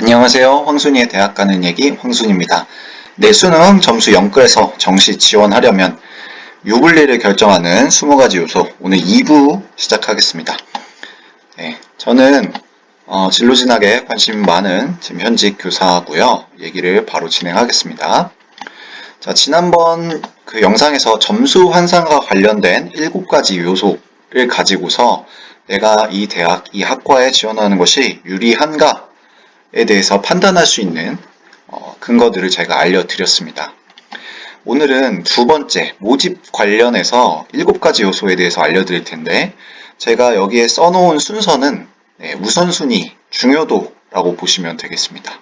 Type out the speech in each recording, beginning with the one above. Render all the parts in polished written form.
안녕하세요. 황순이의 대학 가는 얘기 황순입니다. 내 수능 점수 0급에서 정시 지원하려면 유불리를 결정하는 20가지 요소, 오늘 2부 시작하겠습니다. 네, 저는 진로진학에 관심 많은 지금 현직 교사고요. 얘기를 바로 진행하겠습니다. 자, 지난번 그 영상에서 점수 환산과 관련된 7가지 요소를 가지고서 내가 이 대학, 이 학과에 지원하는 것이 유리한가 에 대해서 판단할 수 있는 근거들을 제가 알려드렸습니다. 오늘은 두 번째 모집 관련해서 7가지 요소에 대해서 알려드릴 텐데 제가 여기에 써놓은 순서는 우선순위, 중요도라고 보시면 되겠습니다.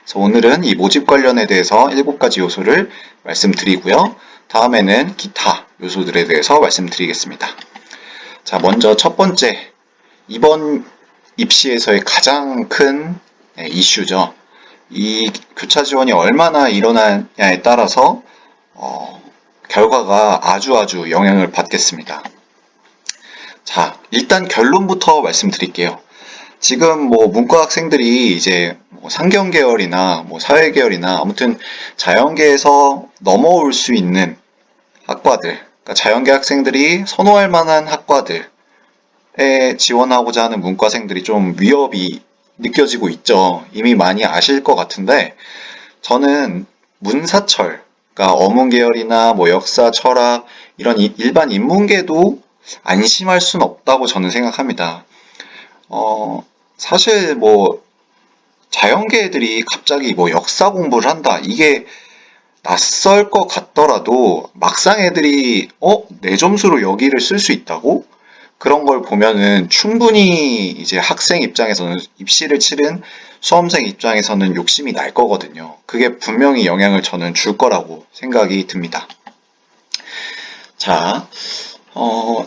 그래서 오늘은 이 모집 관련에 대해서 7가지 요소를 말씀드리고요. 다음에는 기타 요소들에 대해서 말씀드리겠습니다. 자, 먼저 첫 번째, 이번 입시에서의 가장 큰 이슈죠. 이 교차 지원이 얼마나 일어나냐에 따라서 결과가 아주 영향을 받겠습니다. 자, 일단 결론부터 말씀드릴게요. 지금 문과 학생들이 이제 상경 계열이나 사회 계열이나 아무튼 자연계에서 넘어올 수 있는 학과들, 그러니까 자연계 학생들이 선호할 만한 학과들에 지원하고자 하는 문과생들이 좀 위협이 느껴지고 있죠. 이미 많이 아실 것 같은데 저는 문사철, 그러니까 어문계열이나 역사, 철학 이런 일반 인문계도 안심할 순 없다고 저는 생각합니다. 사실 자연계 애들이 갑자기 역사 공부를 한다, 이게 낯설 것 같더라도 막상 애들이 내 점수로 여기를 쓸 수 있다고? 그런 걸 보면은 충분히 이제 학생 입장에서는, 입시를 치른 수험생 입장에서는 욕심이 날 거거든요. 그게 분명히 영향을 저는 줄 거라고 생각이 듭니다. 자,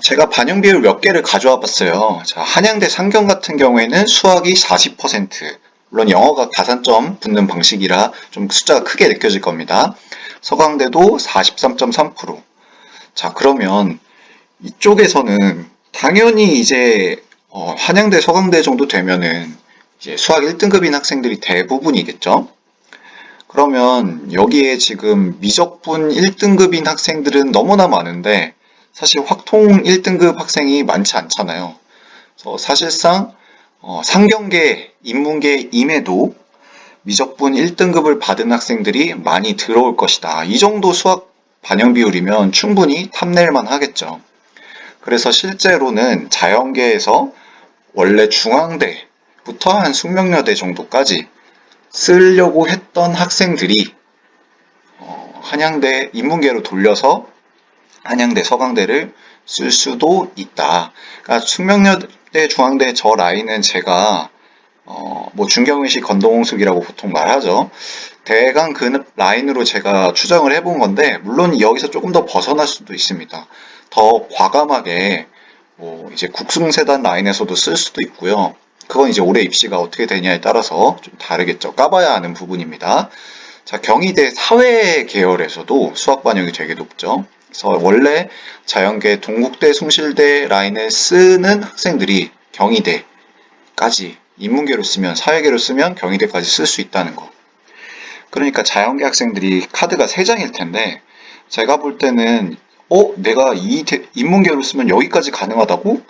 제가 반영 비율 몇 개를 가져와 봤어요. 자, 한양대 상경 같은 경우에는 수학이 40%, 물론 영어가 가산점 붙는 방식이라 좀 숫자가 크게 느껴질 겁니다. 서강대도 43.3%. 자, 그러면 이쪽에서는 당연히 이제 한양대, 서강대 정도 되면은 이제 수학 1등급인 학생들이 대부분이겠죠. 그러면 여기에 지금 미적분 1등급인 학생들은 너무나 많은데 사실 확통 1등급 학생이 많지 않잖아요. 그래서 사실상 상경계, 인문계임에도 미적분 1등급을 받은 학생들이 많이 들어올 것이다. 이 정도 수학 반영 비율이면 충분히 탐낼만 하겠죠. 그래서 실제로는 자연계에서 원래 중앙대부터 한 숙명여대 정도까지 쓰려고 했던 학생들이 한양대 인문계로 돌려서 한양대, 서강대를 쓸 수도 있다. 그러니까 숙명여대, 중앙대 저 라인은 제가 중경의식 건동홍숙이라고 보통 말하죠. 대강 그 라인으로 제가 추정을 해본 건데, 물론 여기서 조금 더 벗어날 수도 있습니다. 더 과감하게 이제 국승세단 라인에서도 쓸 수도 있고요. 그건 이제 올해 입시가 어떻게 되냐에 따라서 좀 다르겠죠. 까봐야 아는 부분입니다. 자, 경희대 사회 계열에서도 수학 반영이 되게 높죠. 그래서 원래 자연계, 동국대, 숭실대 라인을 쓰는 학생들이 경희대까지, 인문계로 쓰면, 사회계로 쓰면 경희대까지 쓸 수 있다는 거. 그러니까 자연계 학생들이 카드가 3장일 텐데, 제가 볼 때는 내가 인문계로 쓰면 여기까지 가능하다고?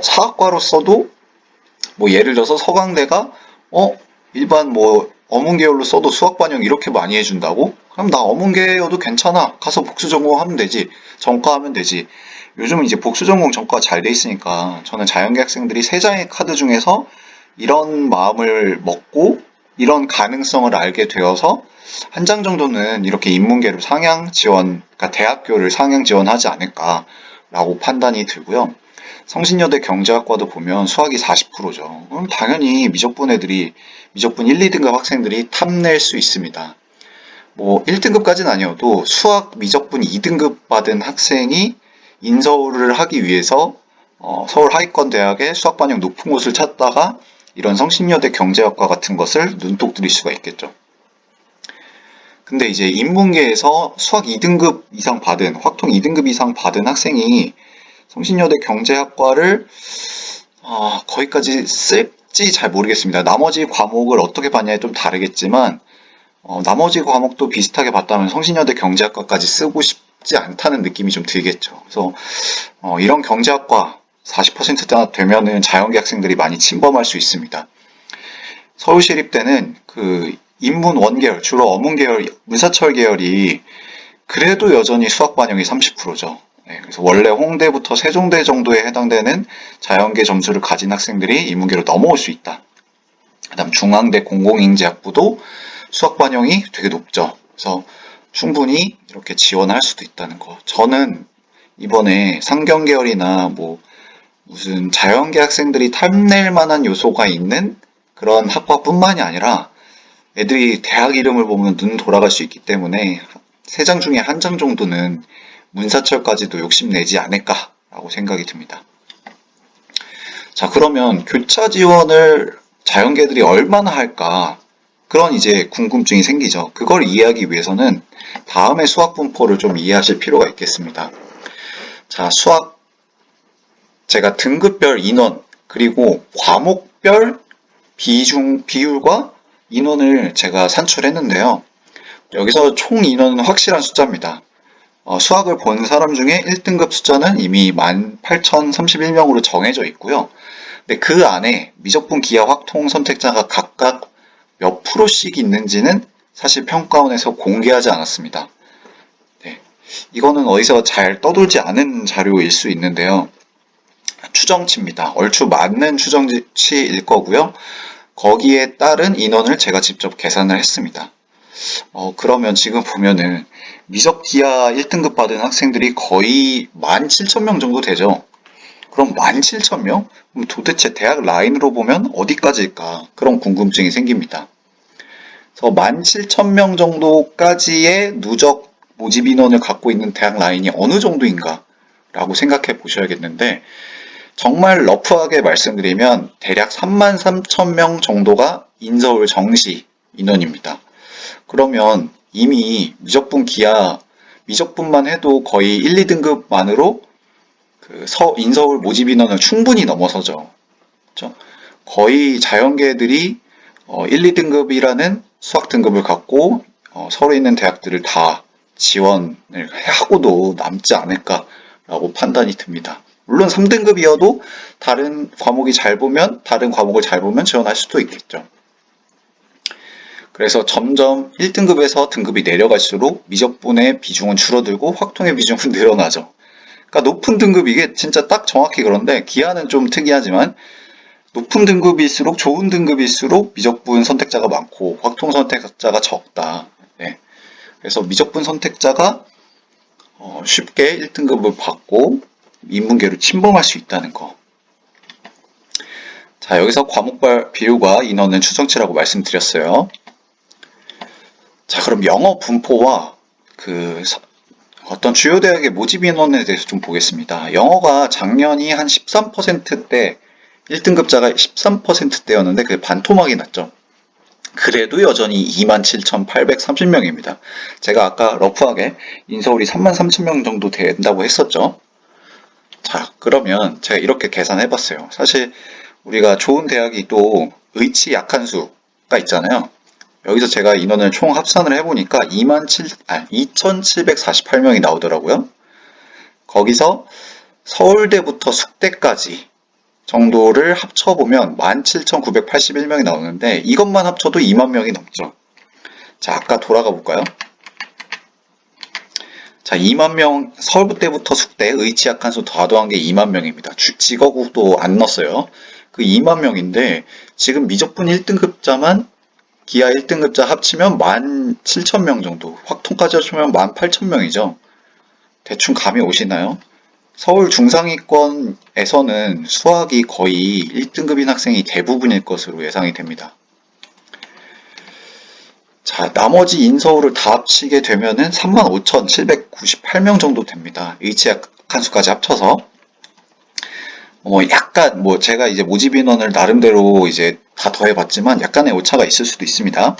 사학과로 써도 예를 들어서 서강대가 일반 어문계열로 써도 수학 반영 이렇게 많이 해준다고? 그럼 나 어문계여도 괜찮아. 가서 복수 전공하면 되지. 전과하면 되지. 요즘은 이제 복수 전공 전과가 잘 돼 있으니까 저는 자연계 학생들이 3장의 카드 중에서 이런 마음을 먹고 이런 가능성을 알게 되어서 한 장 정도는 이렇게 인문계로 상향 지원, 그러니까 대학교를 상향 지원하지 않을까라고 판단이 들고요. 성신여대 경제학과도 보면 수학이 40%죠. 그럼 당연히 미적분 1, 2등급 학생들이 탐낼 수 있습니다. 1등급까지는 아니어도 수학 미적분 2등급 받은 학생이 인서울을 하기 위해서 서울 하위권 대학의 수학 반영 높은 곳을 찾다가 이런 성신여대 경제학과 같은 것을 눈독 들일 수가 있겠죠. 근데 이제 인문계에서 수학 2등급 이상 받은, 확통 2등급 이상 받은 학생이 성신여대 경제학과를 거기까지 쓸 어떨지 잘 모르겠습니다. 나머지 과목을 어떻게 봤냐에 좀 다르겠지만 나머지 과목도 비슷하게 봤다면 성신여대 경제학과까지 쓰고 싶지 않다는 느낌이 좀 들겠죠. 그래서 이런 경제학과 40%나 되면은 자연계 학생들이 많이 침범할 수 있습니다. 서울시립대는 그 인문 원계열, 주로 어문 계열, 문사철 계열이 그래도 여전히 수학 반영이 30%죠. 그래서 원래 홍대부터 세종대 정도에 해당되는 자연계 점수를 가진 학생들이 인문계로 넘어올 수 있다. 그다음 중앙대 공공인재학부도 수학 반영이 되게 높죠. 그래서 충분히 이렇게 지원할 수도 있다는 거. 저는 이번에 상경계열이나 뭐 무슨 자연계 학생들이 탐낼 만한 요소가 있는 그런 학과뿐만이 아니라 애들이 대학 이름을 보면 눈 돌아갈 수 있기 때문에 3장 중에 1장 정도는 문사철까지도 욕심내지 않을까라고 생각이 듭니다. 자, 그러면 교차 지원을 자연계들이 얼마나 할까? 그런 이제 궁금증이 생기죠. 그걸 이해하기 위해서는 다음의 수학 분포를 좀 이해하실 필요가 있겠습니다. 자, 수학 제가 등급별 인원 그리고 과목별 비율과 인원을 제가 산출했는데요. 여기서 총 인원은 확실한 숫자입니다. 수학을 본 사람 중에 1등급 숫자는 이미 18,031명으로 정해져 있고요. 근데 그 안에 미적분, 기하, 확통 선택자가 각각 몇 프로씩 있는지는 사실 평가원에서 공개하지 않았습니다. 네, 이거는 어디서 잘 떠돌지 않은 자료일 수 있는데요. 추정치입니다. 얼추 맞는 추정치일 거고요. 거기에 따른 인원을 제가 직접 계산을 했습니다. 그러면 지금 보면은 미적 기하 1등급 받은 학생들이 거의 17,000명 정도 되죠. 그럼 17,000명? 그럼 도대체 대학 라인으로 보면 어디까지일까? 그런 궁금증이 생깁니다. 그래서 17,000명 정도까지의 누적 모집 인원을 갖고 있는 대학 라인이 어느 정도인가? 라고 생각해 보셔야겠는데, 정말 러프하게 말씀드리면 대략 33,000명 정도가 인서울 정시 인원입니다. 그러면 이미 미적분 기하, 미적분만 해도 거의 1, 2등급만으로 그 인서울 모집 인원을 충분히 넘어서죠. 그렇죠? 거의 자연계들이 1, 2등급이라는 수학 등급을 갖고 서울에 있는 대학들을 다 지원을 하고도 남지 않을까라고 판단이 듭니다. 물론 3등급이어도 다른 과목이 잘 보면, 다른 과목을 잘 보면 지원할 수도 있겠죠. 그래서 점점 1등급에서 등급이 내려갈수록 미적분의 비중은 줄어들고 확통의 비중은 늘어나죠. 그러니까 높은 등급, 이게 진짜 딱 정확히 그런데 기하는 좀 특이하지만 높은 등급일수록, 좋은 등급일수록 미적분 선택자가 많고 확통 선택자가 적다. 네. 그래서 미적분 선택자가 쉽게 1등급을 받고 인문계로 침범할 수 있다는 거. 자, 여기서 과목별 비율과 인원은 추정치라고 말씀드렸어요. 자, 그럼 영어 분포와 어떤 주요 대학의 모집 인원에 대해서 좀 보겠습니다. 영어가 작년이 한 13%대, 1등급자가 13%대였는데 그게 반토막이 났죠. 그래도 여전히 27,830명입니다. 제가 아까 러프하게 인서울이 33,000명 정도 된다고 했었죠. 자, 그러면 제가 이렇게 계산해 봤어요. 사실 우리가 좋은 대학이 또 의치 약한 수가 있잖아요. 여기서 제가 인원을 총 합산을 해보니까 2,748명이 나오더라고요. 거기서 서울대부터 숙대까지 정도를 합쳐보면 17,981명이 나오는데 이것만 합쳐도 2만 명이 넘죠. 자, 아까 돌아가 볼까요? 자, 2만 명, 서울대부터 숙대, 의치 약한 수 더한 게 2만 명입니다. 직어국도 안 넣었어요. 그 2만 명인데 지금 미적분 1등급자만 기하 1등급자 합치면 17,000명 정도, 확통까지 합치면 18,000명이죠. 대충 감이 오시나요? 서울 중상위권에서는 수학이 거의 1등급인 학생이 대부분일 것으로 예상이 됩니다. 자, 나머지 인서울을 다 합치게 되면은 35,798명 정도 됩니다. 의치 약한 수까지 합쳐서. 약간 제가 이제 모집 인원을 나름대로 이제 다 더해봤지만 약간의 오차가 있을 수도 있습니다.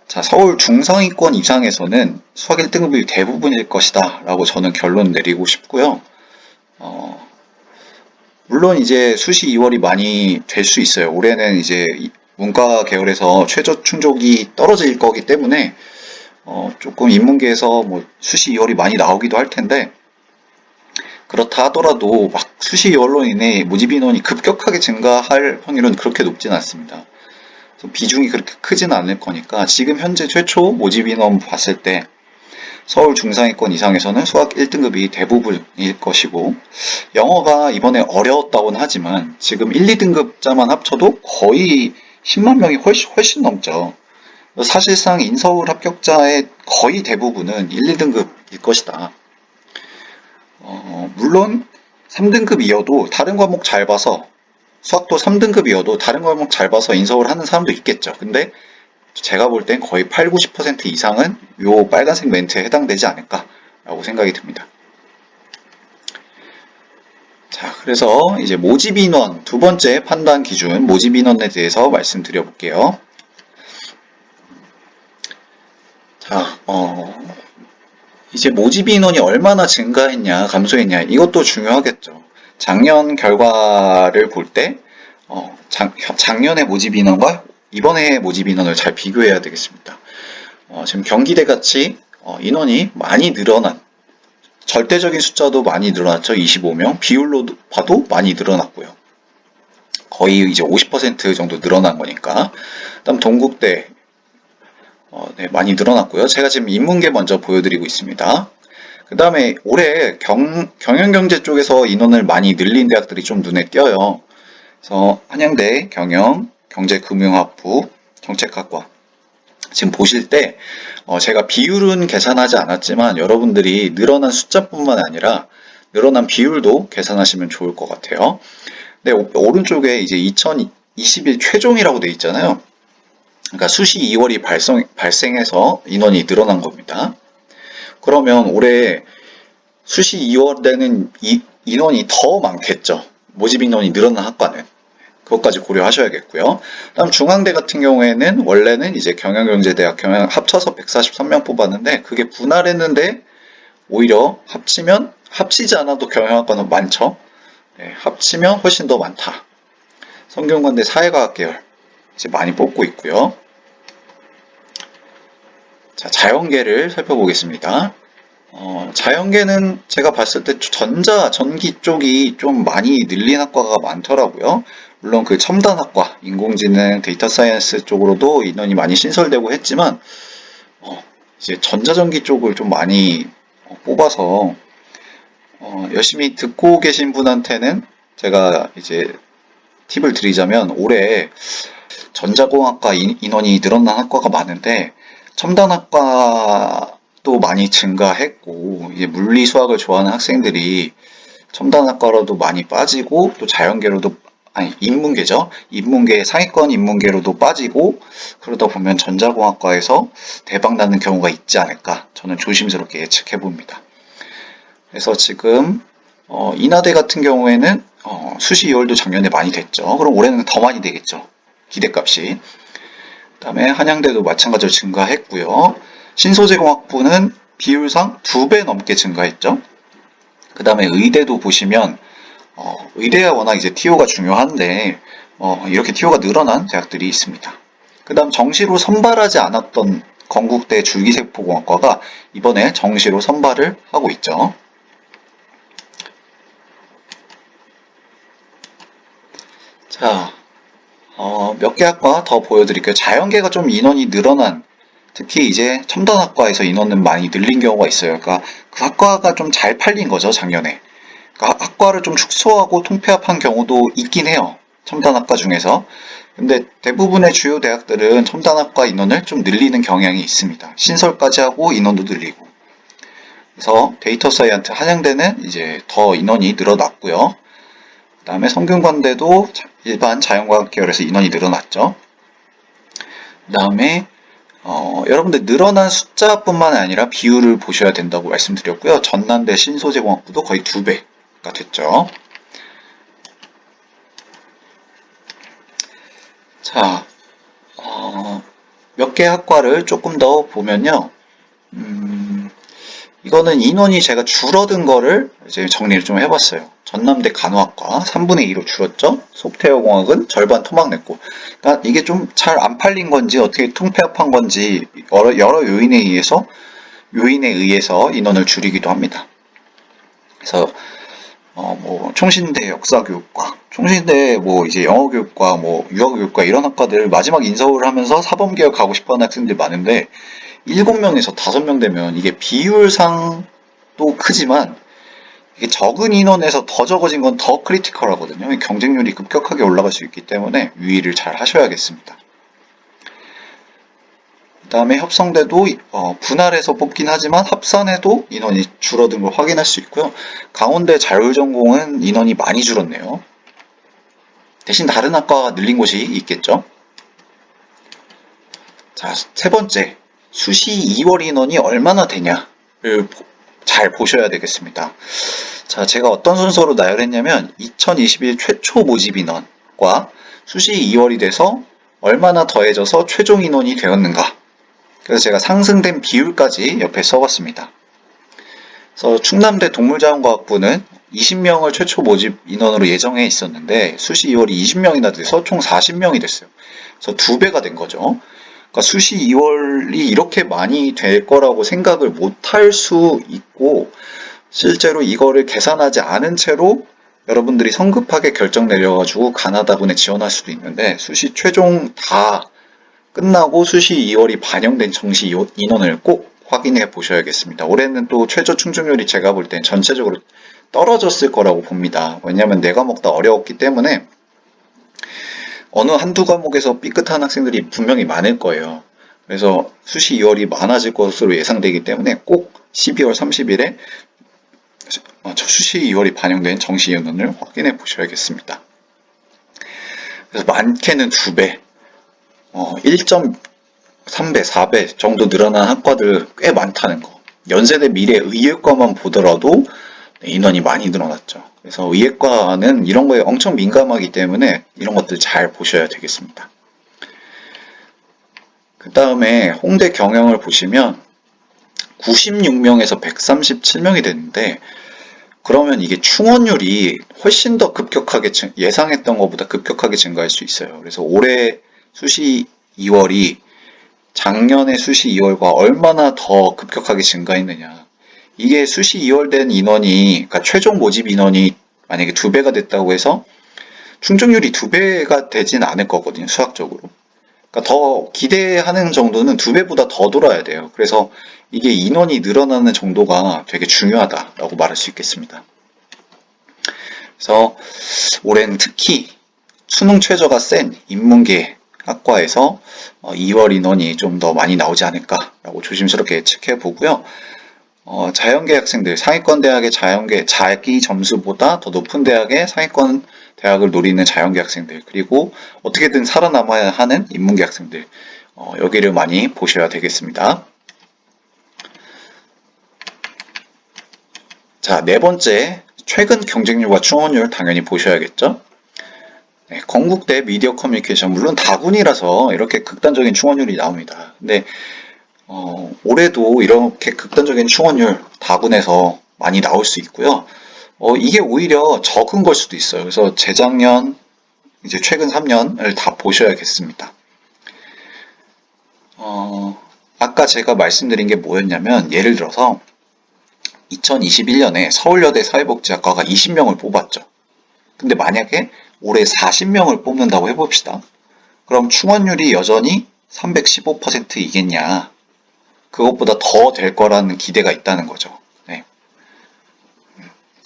자, 서울 중상위권 이상에서는 수학 1등급이 대부분일 것이다 라고 저는 결론 내리고 싶고요. 물론 이제 수시 2월이 많이 될 수 있어요. 올해는 이제 문과 계열에서 최저 충족이 떨어질 거기 때문에 조금 인문계에서 뭐 수시 2월이 많이 나오기도 할 텐데, 그렇다 하더라도 막 수시 2월로 인해 모집 인원이 급격하게 증가할 확률은 그렇게 높진 않습니다. 그래서 비중이 그렇게 크진 않을 거니까 지금 현재 최초 모집 인원 봤을 때 서울 중상위권 이상에서는 수학 1등급이 대부분일 것이고, 영어가 이번에 어려웠다고는 하지만 지금 1, 2등급자만 합쳐도 거의 10만 명이 훨씬 넘죠. 사실상 인서울 합격자의 거의 대부분은 1, 2등급일 것이다. 물론 3등급이어도 다른 과목 잘 봐서, 수학도 3등급이어도 다른 과목 잘 봐서 인서울 하는 사람도 있겠죠. 근데 제가 볼 땐 거의 8, 90% 이상은 요 빨간색 멘트에 해당되지 않을까라고 생각이 듭니다. 자, 그래서 이제 모집 인원, 두 번째 판단 기준, 모집 인원에 대해서 말씀드려 볼게요. 자, 이제 모집 인원이 얼마나 증가했냐, 감소했냐, 이것도 중요하겠죠. 작년 결과를 볼 때, 작년의 모집 인원과 이번에 모집 인원을 잘 비교해야 되겠습니다. 지금 경기대 같이 인원이 많이 늘어난, 절대적인 숫자도 많이 늘어났죠. 25명. 비율로 봐도 많이 늘어났고요. 거의 이제 50% 정도 늘어난 거니까. 그다음 동국대 네, 많이 늘어났고요. 제가 지금 인문계 먼저 보여드리고 있습니다. 그 다음에 올해 경영경제 쪽에서 인원을 많이 늘린 대학들이 좀 눈에 띄어요. 그래서 한양대 경영, 경제금융학부, 정책학과. 지금 보실 때 제가 비율은 계산하지 않았지만 여러분들이 늘어난 숫자뿐만 아니라 늘어난 비율도 계산하시면 좋을 것 같아요. 네, 오른쪽에 이제 2021 최종이라고 돼 있잖아요. 그러니까 수시 2월이 발생해서 인원이 늘어난 겁니다. 그러면 올해 수시 2월에는 인원이 더 많겠죠. 모집 인원이 늘어난 학과는. 그것까지 고려하셔야겠고요. 다음 중앙대 같은 경우에는 원래는 이제 경영경제대학 경영 합쳐서 143명 뽑았는데 그게 분할했는데 오히려 합치지 않아도 경영학과는 많죠. 네, 합치면 훨씬 더 많다. 성균관대 사회과학 계열 이제 많이 뽑고 있고요. 자, 자연계를 살펴보겠습니다. 자연계는 제가 봤을 때 전기 쪽이 좀 많이 늘린 학과가 많더라고요. 물론 그 첨단학과, 인공지능, 데이터 사이언스 쪽으로도 인원이 많이 신설되고 했지만, 이제 전자전기 쪽을 좀 많이 뽑아서, 열심히 듣고 계신 분한테는 제가 이제 팁을 드리자면, 올해 전자공학과 인원이 늘어난 학과가 많은데, 첨단학과도 많이 증가했고, 이제 물리 수학을 좋아하는 학생들이 첨단학과로도 많이 빠지고, 또 자연계로도, 아니, 인문계죠. 인문계, 상위권 인문계로도 빠지고, 그러다 보면 전자공학과에서 대박나는 경우가 있지 않을까. 저는 조심스럽게 예측해 봅니다. 그래서 지금, 인하대 같은 경우에는, 수시 2월도 작년에 많이 됐죠. 그럼 올해는 더 많이 되겠죠. 기대값이. 그다음에 한양대도 마찬가지로 증가했고요. 신소재공학부는 비율상 2배 넘게 증가했죠. 그 다음에 의대도 보시면 의대가 워낙 이제 TO가 중요한데 이렇게 TO가 늘어난 대학들이 있습니다. 그 다음 정시로 선발하지 않았던 건국대 줄기세포공학과가 이번에 정시로 선발을 하고 있죠. 자, 몇 개 학과 더 보여드릴게요. 자연계가 좀 인원이 늘어난, 특히 이제 첨단학과에서 인원은 많이 늘린 경우가 있어요. 그러니까 그 학과가 좀 잘 팔린 거죠, 작년에. 그러니까 학과를 좀 축소하고 통폐합한 경우도 있긴 해요. 첨단학과 중에서. 근데 대부분의 주요 대학들은 첨단학과 인원을 좀 늘리는 경향이 있습니다. 신설까지 하고 인원도 늘리고. 그래서 데이터 사이언스 한양대는 이제 더 인원이 늘어났고요. 그 다음에 성균관대도 일반 자연과학 계열에서 인원이 늘어났죠. 그 다음에 여러분들 늘어난 숫자뿐만 아니라 비율을 보셔야 된다고 말씀드렸고요. 전남대 신소재공학부도 거의 2배가 됐죠. 자, 몇 개 학과를 조금 더 보면요. 이거는 인원이 제가 줄어든 거를 이제 정리를 좀 해봤어요. 전남대 간호학과 3분의 2로 줄었죠. 소프트웨어공학은 절반 토막 냈고. 그러니까 이게 좀 잘 안 팔린 건지 어떻게 통폐합한 건지 여러 요인에 의해서 인원을 줄이기도 합니다. 그래서 뭐 총신대 역사교육과, 총신대 뭐 이제 영어교육과, 뭐 유아교육과 이런 학과들 마지막 인서울을 하면서 사범개혁 가고 싶어하는 학생들이 많은데 7명에서 5명 되면 이게 비율상도 크지만 이게 적은 인원에서 더 적어진 건 더 크리티컬하거든요. 경쟁률이 급격하게 올라갈 수 있기 때문에 유의를 잘 하셔야겠습니다. 그 다음에 협성대도 분할해서 뽑긴 하지만 합산해도 인원이 줄어든 걸 확인할 수 있고요. 강원대 자율전공은 인원이 많이 줄었네요. 대신 다른 학과가 늘린 곳이 있겠죠. 자, 세 번째, 수시 2월 인원이 얼마나 되냐를 잘 보셔야 되겠습니다. 자, 제가 어떤 순서로 나열했냐면 2021 최초 모집 인원과 수시 2월이 돼서 얼마나 더해져서 최종 인원이 되었는가. 그래서 제가 상승된 비율까지 옆에 써봤습니다. 그래서 충남대 동물자원과학부는 20명을 최초 모집 인원으로 예정해 있었는데 수시 2월이 20명이나 돼서 총 40명이 됐어요. 그래서 2배가 된 거죠. 그러니까 수시 2월이 이렇게 많이 될 거라고 생각을 못할 수 있고 실제로 이거를 계산하지 않은 채로 여러분들이 성급하게 결정 내려가지고 가나다군에 지원할 수도 있는데 수시 최종 다 끝나고 수시 2월이 반영된 정시 인원을 꼭 확인해 보셔야겠습니다. 올해는 또 최저 충족률이 제가 볼 땐 전체적으로 떨어졌을 거라고 봅니다. 왜냐하면 네 과목 다 어려웠기 때문에 어느 한두 과목에서 삐끗한 학생들이 분명히 많을 거예요. 그래서 수시 2월이 많아질 것으로 예상되기 때문에 꼭 12월 30일에 수시 2월이 반영된 정시 인원을 확인해 보셔야겠습니다. 그래서 많게는 2배, 1.3배, 4배 정도 늘어난 학과들 꽤 많다는 거. 연세대 미래 의예과만 보더라도 인원이 많이 늘어났죠. 그래서 의예과는 이런 거에 엄청 민감하기 때문에 이런 것들 잘 보셔야 되겠습니다. 그 다음에 홍대 경영을 보시면 96명에서 137명이 됐는데 그러면 이게 충원율이 훨씬 더 급격하게 예상했던 것보다 급격하게 증가할 수 있어요. 그래서 올해 수시 2월이 작년의 수시 2월과 얼마나 더 급격하게 증가했느냐. 이게 수시 2월 된 인원이, 그러니까 최종 모집 인원이 만약에 2배가 됐다고 해서 충족률이 2배가 되진 않을 거거든요, 수학적으로. 그러니까 더 기대하는 정도는 2배보다 더 돌아야 돼요. 그래서 이게 인원이 늘어나는 정도가 되게 중요하다라고 말할 수 있겠습니다. 그래서 올해는 특히 수능 최저가 센 인문계 학과에서 2월 인원이 좀 더 많이 나오지 않을까라고 조심스럽게 예측해 보고요. 자연계 학생들, 상위권 대학의 자연계 자기 점수보다 더 높은 대학의 상위권 대학을 노리는 자연계 학생들, 그리고 어떻게든 살아남아야 하는 인문계 학생들, 여기를 많이 보셔야 되겠습니다. 자, 네 번째, 최근 경쟁률과 충원율 당연히 보셔야겠죠. 네, 건국대 미디어 커뮤니케이션, 물론 다군이라서 이렇게 극단적인 충원율이 나옵니다. 근데 올해도 이렇게 극단적인 충원율 다군에서 많이 나올 수 있고요. 이게 오히려 적은 걸 수도 있어요. 그래서 재작년, 이제 최근 3년을 다 보셔야겠습니다. 아까 제가 말씀드린 게 뭐였냐면, 예를 들어서 2021년에 서울여대 사회복지학과가 20명을 뽑았죠. 근데 만약에 올해 40명을 뽑는다고 해봅시다. 그럼 충원율이 여전히 315%이겠냐? 그것보다 더 될 거라는 기대가 있다는 거죠. 네.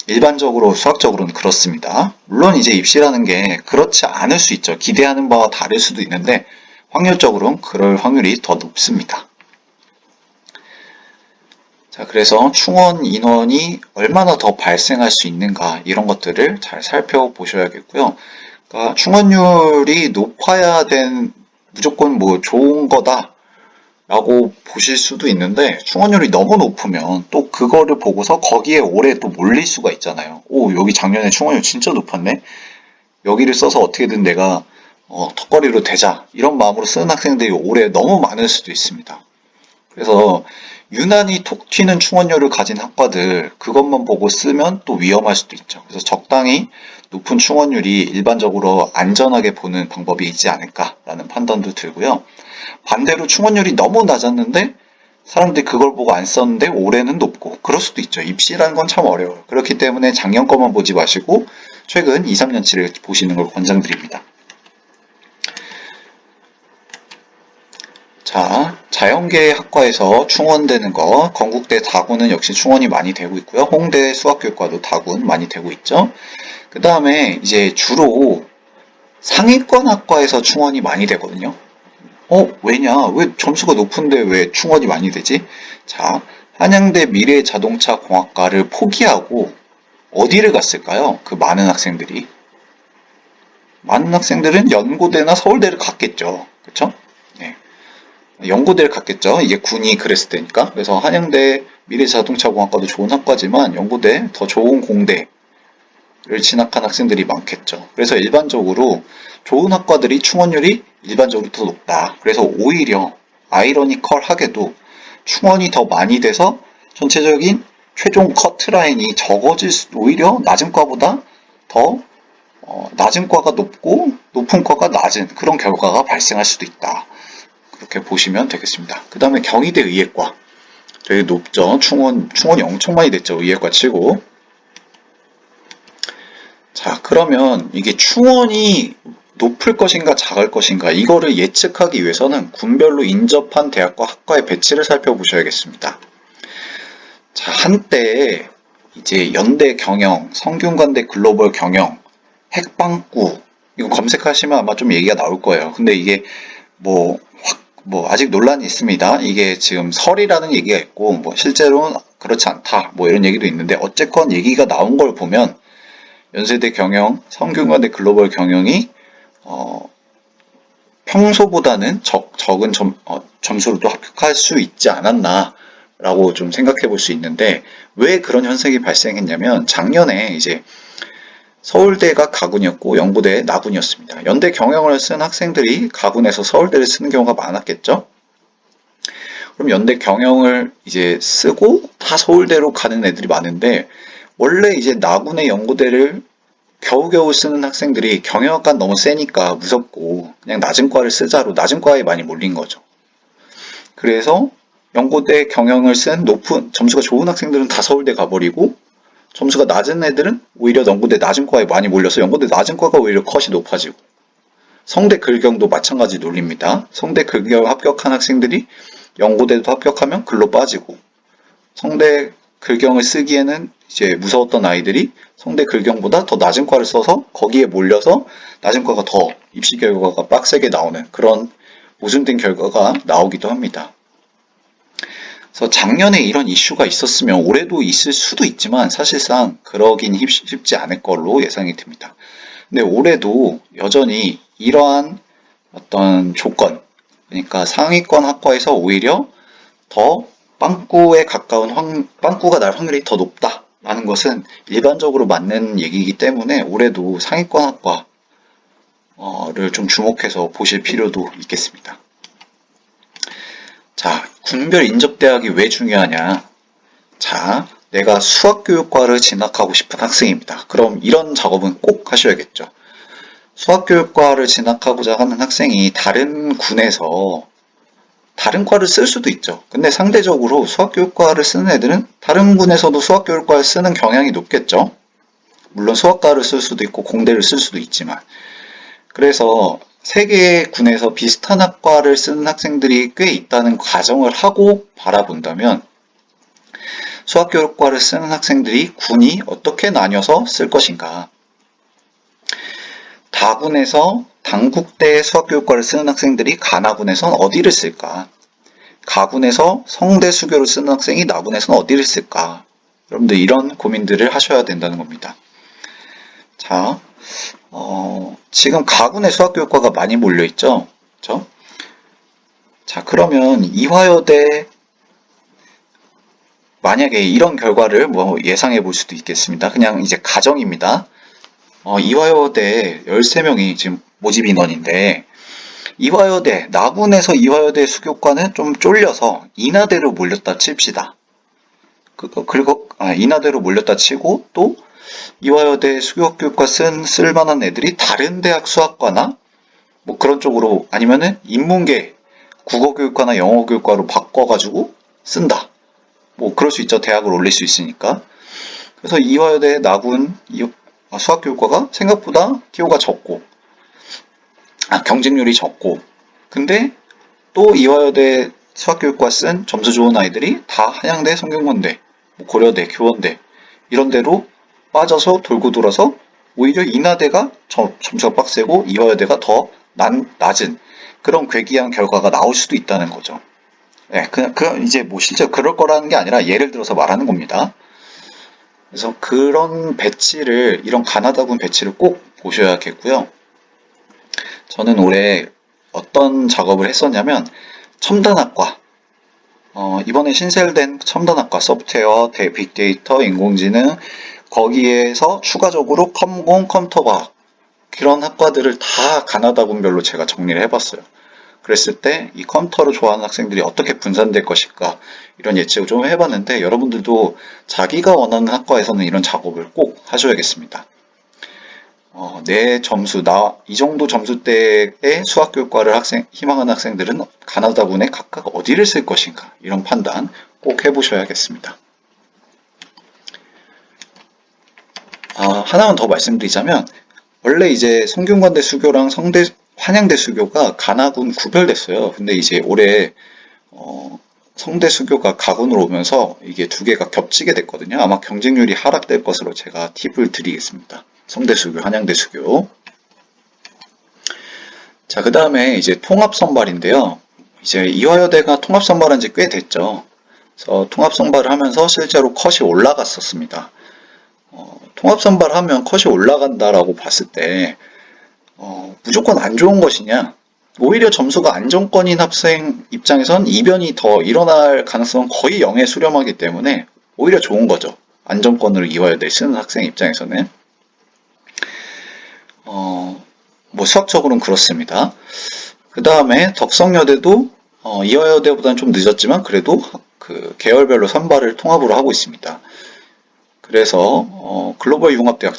일반적으로 수학적으로는 그렇습니다. 물론 이제 입시라는 게 그렇지 않을 수 있죠. 기대하는 바와 다를 수도 있는데 확률적으로는 그럴 확률이 더 높습니다. 자, 그래서 충원 인원이 얼마나 더 발생할 수 있는가 이런 것들을 잘 살펴보셔야겠고요. 그러니까 충원율이 높아야 무조건 뭐 좋은 거다 라고 보실 수도 있는데 충원율이 너무 높으면 또 그거를 보고서 거기에 올해 또 몰릴 수가 있잖아요. 오, 여기 작년에 충원율 진짜 높았네. 여기를 써서 어떻게든 내가 턱걸이로 되자 이런 마음으로 쓰는 학생들이 올해 너무 많을 수도 있습니다. 그래서 유난히 톡 튀는 충원료를 가진 학과들 그것만 보고 쓰면 또 위험할 수도 있죠. 그래서 적당히 높은 충원율이 일반적으로 안전하게 보는 방법이 있지 않을까라는 판단도 들고요. 반대로 충원율이 너무 낮았는데 사람들이 그걸 보고 안 썼는데 올해는 높고 그럴 수도 있죠. 입시라는 건 참 어려워요. 그렇기 때문에 작년 거만 보지 마시고 최근 2, 3년치를 보시는 걸 권장드립니다. 자, 자연계 학과에서 충원되는 거, 건국대 다군은 역시 충원이 많이 되고 있고요. 홍대 수학교육과도 다군 많이 되고 있죠. 그 다음에 이제 주로 상위권 학과에서 충원이 많이 되거든요. 왜냐? 왜 점수가 높은데 왜 충원이 많이 되지? 자, 한양대 미래자동차공학과를 포기하고 어디를 갔을까요? 그 많은 학생들이. 많은 학생들은 연고대나 서울대를 갔겠죠. 그쵸? 네. 연고대를 갔겠죠. 이게 군이 그랬을 때니까. 그래서 한양대 미래자동차공학과도 좋은 학과지만 연고대 더 좋은 공대를 진학한 학생들이 많겠죠. 그래서 일반적으로 좋은 학과들이 충원율이 일반적으로 더 높다. 그래서 오히려 아이러니컬하게도 충원이 더 많이 돼서 전체적인 최종 커트라인이 적어질 수, 오히려 낮은 과보다 더 낮은 과가 높고 높은 과가 낮은 그런 결과가 발생할 수도 있다. 그렇게 보시면 되겠습니다. 그 다음에 경희대 의예과 되게 높죠. 충원이 엄청 많이 됐죠. 의예과 치고. 자, 그러면 이게 충원이 높을 것인가 작을 것인가 이거를 예측하기 위해서는 군별로 인접한 대학과 학과의 배치를 살펴보셔야겠습니다. 자, 한때 이제 연대 경영, 성균관대 글로벌 경영, 핵방구 이거 검색하시면 아마 좀 얘기가 나올 거예요. 근데 이게 뭐 아직 논란이 있습니다. 이게 지금 설이라는 얘기가 있고 뭐 실제로는 그렇지 않다 뭐 이런 얘기도 있는데 어쨌건 얘기가 나온 걸 보면 연세대 경영, 성균관대 글로벌 경영이 평소보다는 적은 점수로도 합격할 수 있지 않았나 라고 좀 생각해 볼 수 있는데 왜 그런 현상이 발생했냐면 작년에 이제 서울대가 가군이었고 연고대 나군이었습니다. 연대 경영을 쓴 학생들이 가군에서 서울대를 쓰는 경우가 많았겠죠. 그럼 연대 경영을 이제 쓰고 다 서울대로 가는 애들이 많은데 원래 이제 나군의 연고대를 겨우겨우 쓰는 학생들이 경영학과 너무 세니까 무섭고 그냥 낮은 과를 쓰자로 낮은 과에 많이 몰린 거죠. 그래서 연고대 경영을 쓴 높은 점수가 좋은 학생들은 다 서울대 가버리고 점수가 낮은 애들은 오히려 연고대 낮은 과에 많이 몰려서 연고대 낮은 과가 오히려 컷이 높아지고 성대 글경도 마찬가지 논리입니다. 성대 글경 합격한 학생들이 연고대도 합격하면 글로 빠지고 성대 글경을 쓰기에는 이제 무서웠던 아이들이 성대 글경보다 더 낮은 과를 써서 거기에 몰려서 낮은 과가 더 입시 결과가 빡세게 나오는 그런 모순된 결과가 나오기도 합니다. 그래서 작년에 이런 이슈가 있었으면 올해도 있을 수도 있지만 사실상 그러긴 쉽지 않을 걸로 예상이 됩니다. 근데 올해도 여전히 이러한 어떤 조건, 그러니까 상위권 학과에서 오히려 더 빵꾸에 가까운 빵꾸가 날 확률이 더 높다라는 것은 일반적으로 맞는 얘기이기 때문에 올해도 상위권 학과를 좀 주목해서 보실 필요도 있겠습니다. 자, 군별 인접대학이 왜 중요하냐? 자, 내가 수학교육과를 진학하고 싶은 학생입니다. 그럼 이런 작업은 꼭 하셔야겠죠. 수학교육과를 진학하고자 하는 학생이 다른 군에서 다른 과를 쓸 수도 있죠. 근데 상대적으로 수학교육과를 쓰는 애들은 다른 군에서도 수학교육과를 쓰는 경향이 높겠죠. 물론 수학과를 쓸 수도 있고 공대를 쓸 수도 있지만. 그래서 세 개의 군에서 비슷한 학과를 쓰는 학생들이 꽤 있다는 가정을 하고 바라본다면 수학교육과를 쓰는 학생들이 군이 어떻게 나뉘어서 쓸 것인가. 다군에서 당국대 수학교육과를 쓰는 학생들이 가나군에선 어디를 쓸까? 가군에서 성대 수교를 쓰는 학생이 나군에서는 어디를 쓸까? 여러분들 이런 고민들을 하셔야 된다는 겁니다. 자, 지금 가군의 수학교육과가 많이 몰려있죠? 그렇죠? 자, 그러면 이화여대 만약에 이런 결과를 뭐 예상해 볼 수도 있겠습니다. 그냥 이제 가정입니다. 이화여대 13명이 지금 모집 인원인데 이화여대, 나군에서 이화여대 수교과는 좀 쫄려서 인하대로 몰렸다 칩시다. 그리고 인하대로 몰렸다 치고 또 이화여대 수교육과 쓸만한 애들이 다른 대학 수학과나 뭐 그런 쪽으로 아니면은 인문계 국어교육과나 영어교육과로 바꿔가지고 쓴다. 뭐 그럴 수 있죠. 대학을 올릴 수 있으니까. 그래서 이화여대 나군 수학교육과가 생각보다 TO가 적고 경쟁률이 적고 근데 또 이화여대 수학교육과 쓴 점수 좋은 아이들이 다 한양대, 성균관대, 뭐 고려대, 교원대 이런 데로 빠져서 돌고 돌아서 오히려 인하대가 점수가 빡세고 이화여대가 더 낮은 그런 괴기한 결과가 나올 수도 있다는 거죠. 네, 이제 뭐 실제 그럴 거라는 게 아니라 예를 들어서 말하는 겁니다. 그래서 그런 배치를, 이런 가나다군 배치를 꼭 보셔야겠고요. 저는 올해 어떤 작업을 했었냐면 첨단학과, 이번에 신설된 첨단학과 소프트웨어, 빅데이터, 인공지능 거기에서 추가적으로 컴공, 컴퓨터과학 그런 학과들을 다 가나다군별로 제가 정리를 해봤어요. 그랬을 때 이 컴퓨터를 좋아하는 학생들이 어떻게 분산될 것일까 이런 예측을 좀 해봤는데 여러분들도 자기가 원하는 학과에서는 이런 작업을 꼭 하셔야겠습니다. 내 점수, 이 정도 점수대의 수학교육과를 희망하는 학생들은 가나다군에 각각 어디를 쓸 것인가 이런 판단 꼭 해보셔야겠습니다. 하나만 더 말씀드리자면 원래 이제 성균관대 수교랑 한양대 수교가 가나군 구별됐어요. 근데 이제 올해 성대 수교가 가군으로 오면서 이게 두 개가 겹치게 됐거든요. 아마 경쟁률이 하락될 것으로 제가 팁을 드리겠습니다. 성대 수교, 한양대 수교. 자, 그 다음에 이제 통합 선발인데요. 이제 이화여대가 통합 선발한 지 꽤 됐죠. 그래서 통합 선발을 하면서 실제로 컷이 올라갔었습니다. 통합 선발하면 컷이 올라간다라고 봤을 때 무조건 안 좋은 것이냐? 오히려 점수가 안정권인 학생 입장에선 이변이 더 일어날 가능성은 거의 0에 수렴하기 때문에 오히려 좋은 거죠. 안정권으로 이화여대 쓰는 학생 입장에서는. 뭐 수학적으로는 그렇습니다. 그 다음에 덕성여대도 이화여대보다는 좀 늦었지만 그래도 그 계열별로 선발을 통합으로 하고 있습니다. 그래서 글로벌 융합대학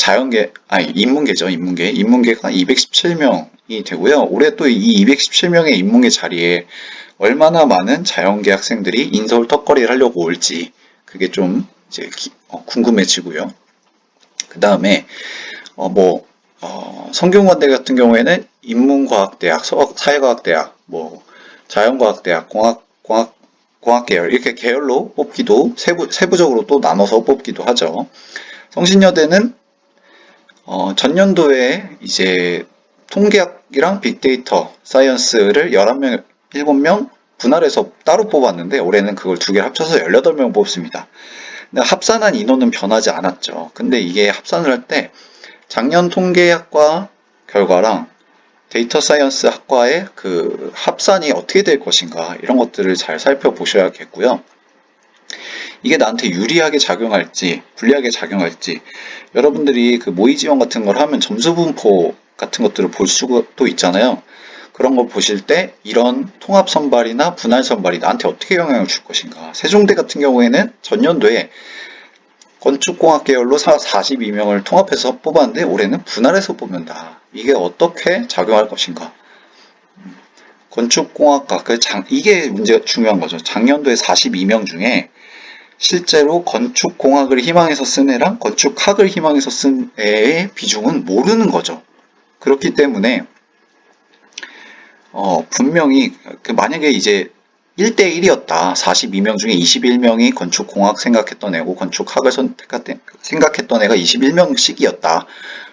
인문계죠. 인문계가 217명이 되고요. 올해 또 이 217명의 인문계 자리에 얼마나 많은 자연계 학생들이 인서울 턱걸이를 하려고 올지 그게 좀 이제 궁금해지고요. 그 다음에 성균관대 같은 경우에는 인문과학대학, 사회과학대학, 뭐 자연과학대학, 공학계열 이렇게 계열로 뽑기도 세부적으로 또 나눠서 뽑기도 하죠. 성신여대는 전년도에 이제 통계학이랑 빅데이터 사이언스를 11명, 7명 분할해서 따로 뽑았는데 올해는 그걸 두 개를 합쳐서 18명 뽑습니다. 근데 합산한 인원은 변하지 않았죠. 근데 이게 합산을 할 때 작년 통계학과 결과랑 데이터 사이언스 학과의 그 합산이 어떻게 될 것인가 이런 것들을 잘 살펴보셔야겠고요. 이게 나한테 유리하게 작용할지 불리하게 작용할지 여러분들이 그 모의 지원 같은 걸 하면 점수 분포 같은 것들을 볼 수가 또 있잖아요. 그런 걸 보실 때 이런 통합 선발이나 분할 선발이 나한테 어떻게 영향을 줄 것인가. 세종대 같은 경우에는 전년도에 건축공학 계열로 42명을 통합해서 뽑았는데 올해는 분할해서 뽑는다. 이게 어떻게 작용할 것인가? 건축공학과 이게 중요한 거죠. 작년도에 42명 중에 실제로 건축공학을 희망해서 쓴 애랑 건축학을 희망해서 쓴 애의 비중은 모르는 거죠. 그렇기 때문에 분명히 만약에 이제 1대1이었다. 42명 중에 21명이 건축공학 생각했던 애고 건축학을 생각했던 애가 21명씩이었다.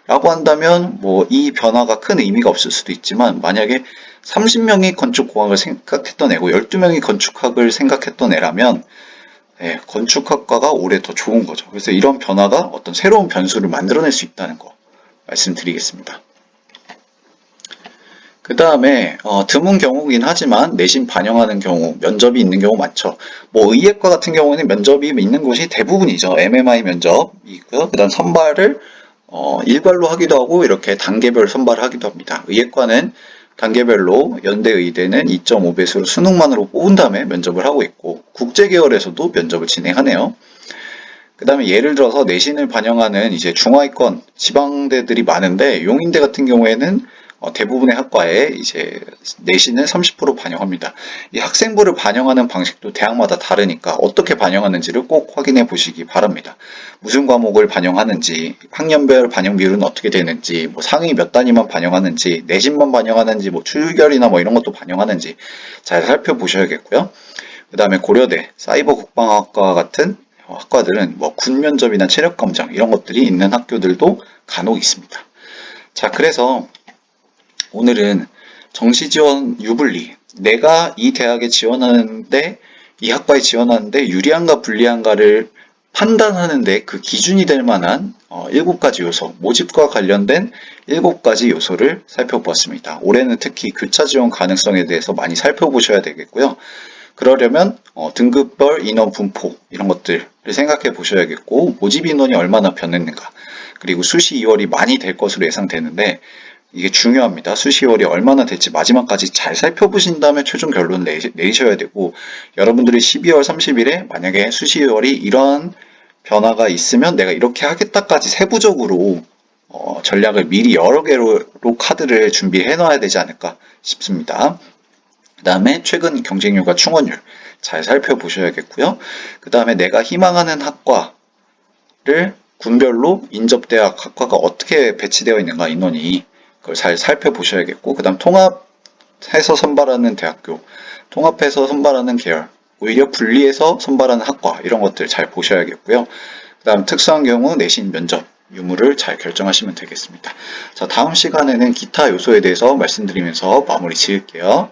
라고 한다면 뭐 이 변화가 큰 의미가 없을 수도 있지만 만약에 30명이 건축공학을 생각했던 애고 12명이 건축학을 생각했던 애라면 건축학과가 올해 더 좋은 거죠. 그래서 이런 변화가 어떤 새로운 변수를 만들어낼 수 있다는 거 말씀드리겠습니다. 그 다음에 드문 경우긴 하지만 내신 반영하는 경우 면접이 있는 경우 많죠. 뭐 의예과 같은 경우에는 면접이 있는 곳이 대부분이죠. MMI 면접이 있고요. 그 다음 선발을 일괄로 하기도 하고 이렇게 단계별 선발을 하기도 합니다. 의예과는 단계별로 연대 의대는 2.5배수로 수능만으로 뽑은 다음에 면접을 하고 있고 국제 계열에서도 면접을 진행하네요. 그 다음에 예를 들어서 내신을 반영하는 이제 중하위권 지방대들이 많은데 용인대 같은 경우에는 대부분의 학과에 이제 내신을 30% 반영합니다. 이 학생부를 반영하는 방식도 대학마다 다르니까 어떻게 반영하는지를 꼭 확인해 보시기 바랍니다. 무슨 과목을 반영하는지, 학년별 반영 비율은 어떻게 되는지, 뭐 상위 몇 단위만 반영하는지, 내신만 반영하는지, 뭐 출결이나 뭐 이런 것도 반영하는지 잘 살펴보셔야겠고요. 그 다음에 고려대, 사이버 국방학과 같은 학과들은 뭐 군면접이나 체력검정 이런 것들이 있는 학교들도 간혹 있습니다. 자, 그래서 오늘은 정시지원 유불리, 내가 이 대학에 지원하는데 이 학과에 지원하는데 유리한가 불리한가를 판단하는데 그 기준이 될 만한 7가지 요소, 모집과 관련된 7가지 요소를 살펴보았습니다. 올해는 특히 교차 지원 가능성에 대해서 많이 살펴보셔야 되겠고요. 그러려면 등급별 인원 분포 이런 것들을 생각해 보셔야겠고 모집 인원이 얼마나 변했는가 그리고 수시 2월이 많이 될 것으로 예상되는데 이게 중요합니다. 수시 2월이 얼마나 될지 마지막까지 잘 살펴보신 다음에 최종 결론 내셔야 되고 여러분들이 12월 30일에 만약에 수시 2월이 이런 변화가 있으면 내가 이렇게 하겠다까지 세부적으로 전략을 미리 여러 개로 카드를 준비해 놔야 되지 않을까 싶습니다. 그 다음에 최근 경쟁률과 충원율 잘 살펴보셔야겠고요. 그 다음에 내가 희망하는 학과를 군별로 인접대학 학과가 어떻게 배치되어 있는가 인원이 그걸 잘 살펴보셔야겠고 그 다음 통합해서 선발하는 대학교, 통합해서 선발하는 계열, 오히려 분리해서 선발하는 학과 이런 것들 잘 보셔야겠고요. 그 다음 특수한 경우 내신 면접 유무를 잘 결정하시면 되겠습니다. 자, 다음 시간에는 기타 요소에 대해서 말씀드리면서 마무리 지을게요.